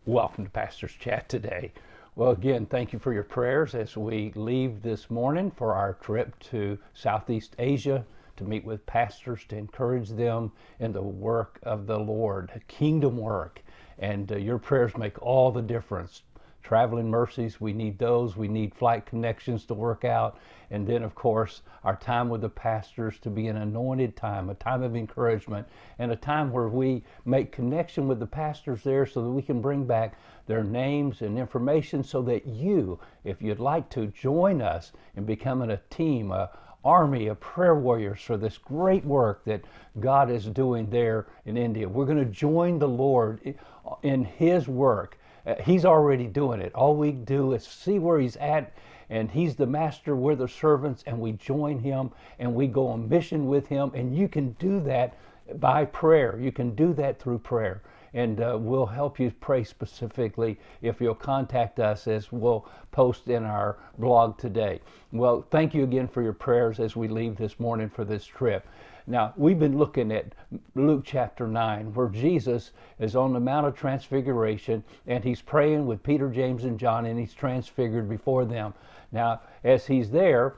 Welcome to Pastor's Chat today. Well, again, thank you for your prayers as we leave this morning for our trip to Southeast Asia to meet with pastors to encourage them in the work of the Lord, kingdom work. And your prayers make all the difference. Traveling mercies, we need those. We need flight connections to work out. And then, of course, our time with the pastors to be an anointed time, a time of encouragement, and a time where we make connection with the pastors there so that we can bring back their names and information so that you, if you'd like to, join us in becoming a team, a army of prayer warriors for this great work that God is doing there in India. We're going to join the Lord in His work. He's already doing it. All we do is see where He's at, and He's the master, we're the servants, and we join Him and we go on mission with Him. And you can do that by prayer. You can do that through prayer. And we'll help you pray specifically if you'll contact us, as we'll post in our blog today. Well, thank you again for your prayers as we leave this morning for this trip. Now, we've been looking at Luke chapter 9, where Jesus is on the Mount of Transfiguration, and He's praying with Peter, James, and John, and He's transfigured before them. Now, as He's there,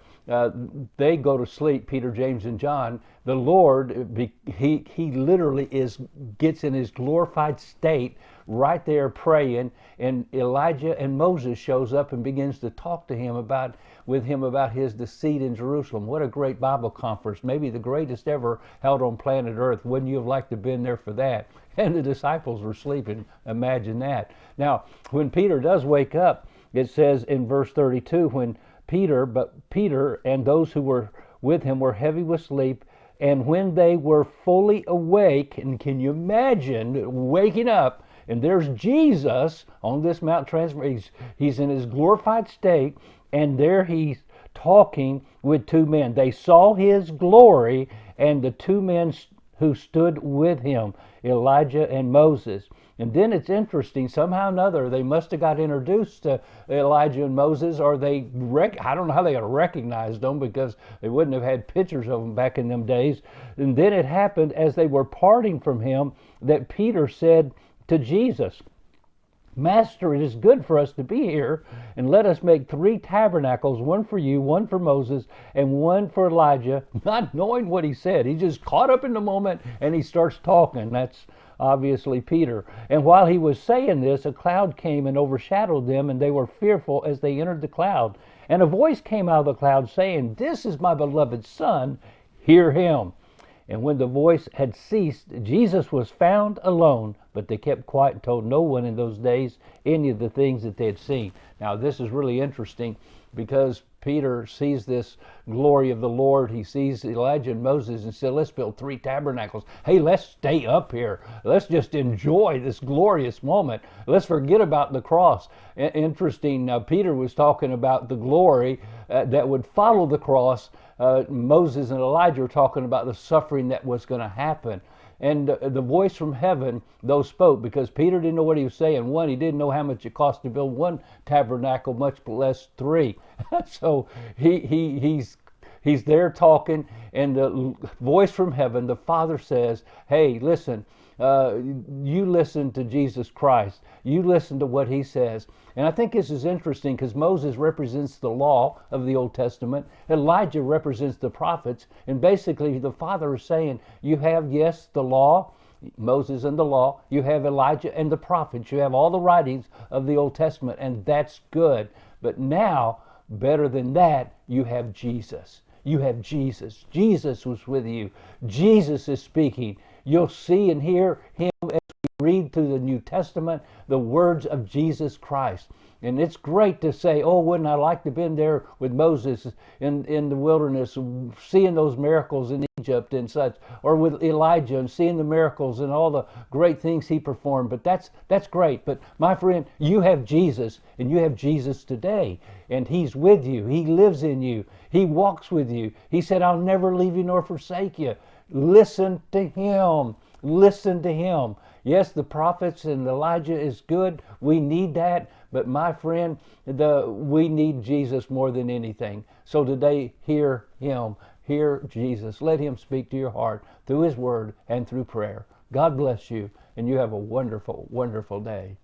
they go to sleep, Peter, James, and John. The Lord, he literally gets in His glorified state right there praying, and Elijah and Moses shows up and begins to talk to him about His deceit in Jerusalem. What a great Bible conference, maybe the greatest ever held on planet Earth. Wouldn't you have liked to have been there for that? And the disciples were sleeping. Imagine that. Now, when Peter does wake up, it says in verse 32, when Peter and those who were with him were heavy with sleep, and when they were fully awake, and can you imagine waking up, and there's Jesus on this Mount Transfiguration. He's in His glorified state, and there He's talking with two men. They saw His glory, and the two men who stood with Him, Elijah and Moses. And then it's interesting, somehow or another, they must have got introduced to Elijah and Moses, or I don't know how they got recognized them, because they wouldn't have had pictures of them back in them days. And then it happened as they were parting from Him that Peter said to Jesus, "Master, it is good for us to be here, and let us make 3 tabernacles, one for you, one for Moses, and one for Elijah," not knowing what he said. He just caught up in the moment, and he starts talking. That's obviously Peter. And while he was saying this, a cloud came and overshadowed them, and they were fearful as they entered the cloud. And a voice came out of the cloud saying, "This is my beloved Son, hear Him." And when the voice had ceased, Jesus was found alone, but they kept quiet and told no one in those days any of the things that they had seen. Now, this is really interesting, because Peter sees this glory of the Lord. He sees Elijah and Moses and said, "Let's build 3 tabernacles. Hey, let's stay up here. Let's just enjoy this glorious moment. Let's forget about the cross." Interesting, Peter was talking about the glory that would follow the cross. Moses and Elijah were talking about the suffering that was going to happen. And the voice from heaven, though, spoke, because Peter didn't know what he was saying. One, he didn't know how much it cost to build 1 tabernacle, much less 3. So he's there talking, and the voice from heaven, the Father says, "Hey, listen, you listen to Jesus Christ. You listen to what He says." And I think this is interesting, because Moses represents the law of the Old Testament. Elijah represents the prophets. And basically the Father is saying, you have, yes, the law, Moses and the law. You have Elijah and the prophets. You have all the writings of the Old Testament, and that's good. But now, better than that, you have Jesus. You have Jesus. Jesus was with you. Jesus is speaking. You'll see and hear Him as we read through the New Testament, the words of Jesus Christ. And it's great to say, "Oh, wouldn't I like to have been there with Moses in the wilderness, seeing those miracles in Egypt and such, or with Elijah and seeing the miracles and all the great things he performed." But that's great. But my friend, you have Jesus, and you have Jesus today, and He's with you. He lives in you. He walks with you. He said, "I'll never leave you nor forsake you." Listen to Him. Listen to Him. Yes, the prophets and Elijah is good. We need that. But my friend, we need Jesus more than anything. So today, hear Him. Hear Jesus. Let Him speak to your heart through His Word and through prayer. God bless you, and you have a wonderful, wonderful day.